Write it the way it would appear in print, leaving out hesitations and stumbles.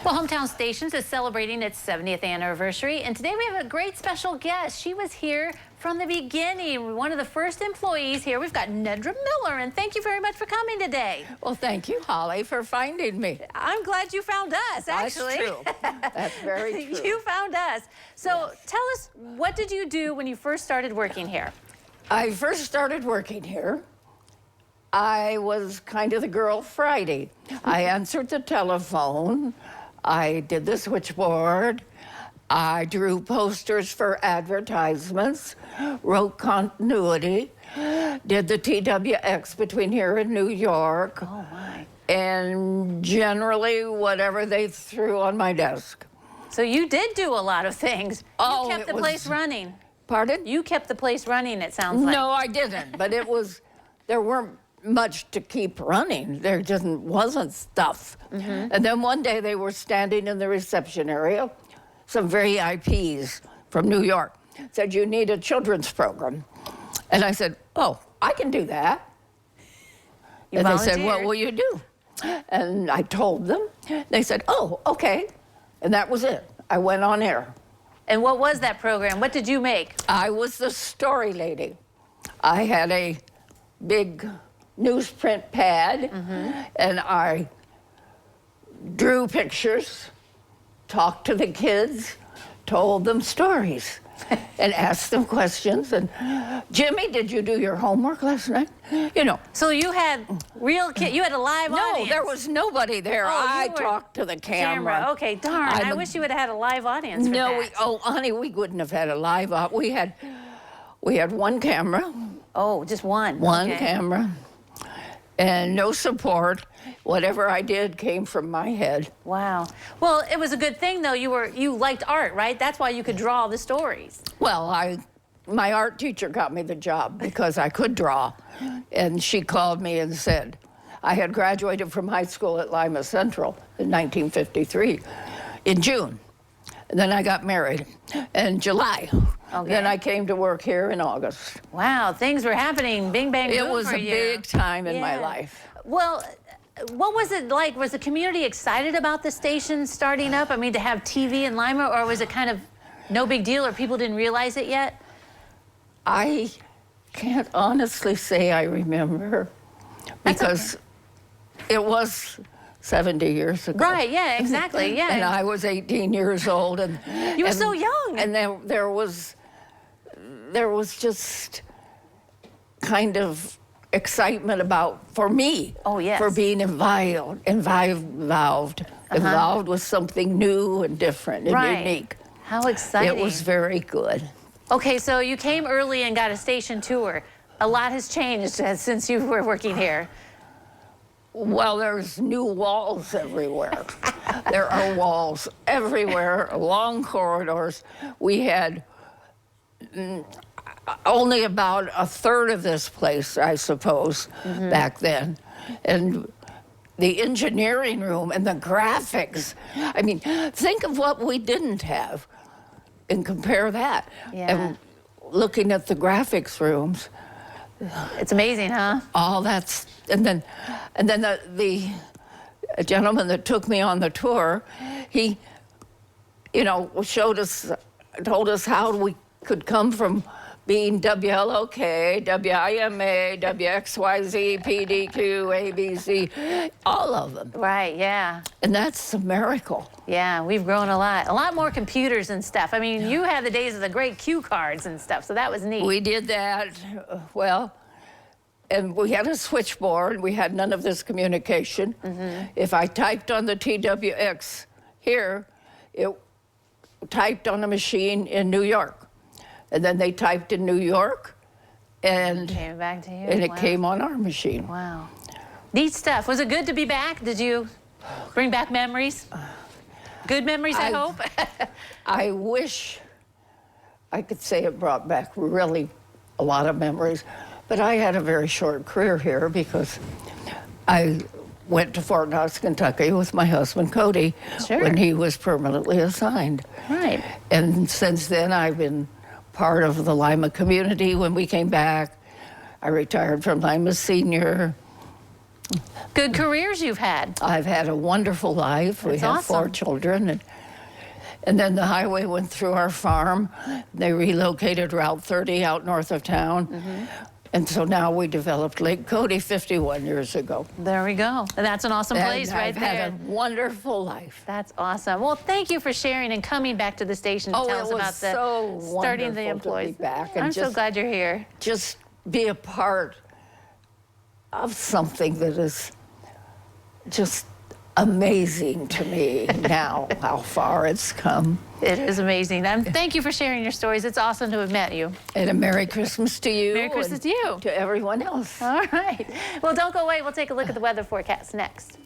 Well, Hometown Stations is celebrating its 70th anniversary, and today we have a great special guest. She was here from the beginning, one of the first employees here. We've got Nedra Miller, and thank you very much for coming today. Well, thank you, Holly, for finding me. I'm glad you found us, actually. That's true. That's very true. You found us. So tell us, what did you do when you first started working here? I first started working here. I was kind of the girl Friday. I answered the telephone. I did the switchboard. I drew posters for advertisements, wrote continuity, did the TWX between here and New York. Oh, my. And generally whatever they threw on my desk. So you did do a lot of things. Oh, you kept the place running. Pardon? You kept the place running, it sounds like. No, I didn't, but it was, there weren't much to keep running. There just wasn't stuff. And then one day they were standing in the reception area, some VIPs from New York, said, "You need a children's program." And I said, "Oh, I can do that." And they said, "What will you do?" And I told them. They said, "Oh, okay." And that was it. I went on air. And what was that program? What did you make? I was the story lady. I had a big newsprint pad, and I drew pictures, talked to the kids, told them stories, and asked them questions. And, "Jimmy, did you do your homework last night?" You know. So you had real kids, you had a live audience. No, there was nobody there. Oh, I talked to the camera. Okay, darn. I wish you would have had a live audience for No, that. honey, we wouldn't have had a live we had one camera. Oh, just one. One Okay. camera. And no support. Whatever I did came from my head. Wow. Well, it was a good thing though. You liked art, right? That's why you could draw the stories. Well, my art teacher got me the job because I could draw. And she called me and said, I had graduated from high school at Lima Central in 1953 in June. And then I got married in July. Okay. Then I came to work here in August. Wow, things were happening, bing, bang, boom It was for a you. big time in my life. Well, what was it like? Was the community excited about the station starting up? I mean, to have TV in Lima, or was it kind of no big deal, or people didn't realize it yet? I can't honestly say I remember because it was 70 years ago. Right, yeah, exactly, yeah. And I was 18 years old. And you were so young. And then there was just kind of excitement for me. Oh, yes. For being involved with something new and different and unique. How exciting. It was very good. Okay, so you came early and got a station tour. A lot has changed since you were working here. Well, there's new walls everywhere. There are walls everywhere, long corridors. We had only about a third of this place, I suppose, back then. And the engineering room and the graphics. I mean, think of what we didn't have and compare that. Yeah. And looking at the graphics rooms. It's amazing, huh? All that's, and then the gentleman that took me on the tour, he, told us how we could come from being WLOK, WIMA, WXYZ, PDQ, ABC, all of them. Right, yeah. And that's a miracle. Yeah, we've grown a lot. A lot more computers and stuff. I mean, you had the days of the great cue cards and stuff, so that was neat. We did that, well, and we had a switchboard. We had none of this communication. If I typed on the TWX here, it typed on a machine in New York. And then they typed in New York, and came back to you. And it came on our machine. Wow. Neat stuff. Was it good to be back? Did you bring back memories? Good memories, I hope? I wish I could say it brought back really a lot of memories, but I had a very short career here because I went to Fort Knox, Kentucky with my husband, Cody, when he was permanently assigned. Right. And since then, I've been part of the Lima community. When we came back, I retired from Lima Senior. Good careers you've had. I've had a wonderful life. We That's have 4 awesome. children. And then the highway went through our farm. They relocated Route 30 out north of town. And so now we developed Lake Cody 51 years ago. There we go. And that's an awesome place And right I've there. had a wonderful life. That's awesome. Well, thank you for sharing and coming back to the station to tell us it was about the so starting the wonderful to be employees. back and I'm so just- glad you're here. Just be a part of something that is just amazing to me now, how far it's come. It is amazing. And thank you for sharing your stories. It's awesome to have met you. And a Merry Christmas to you. Merry Christmas and to you. To everyone else. All right. Well, don't go away. We'll take a look at the weather forecast next.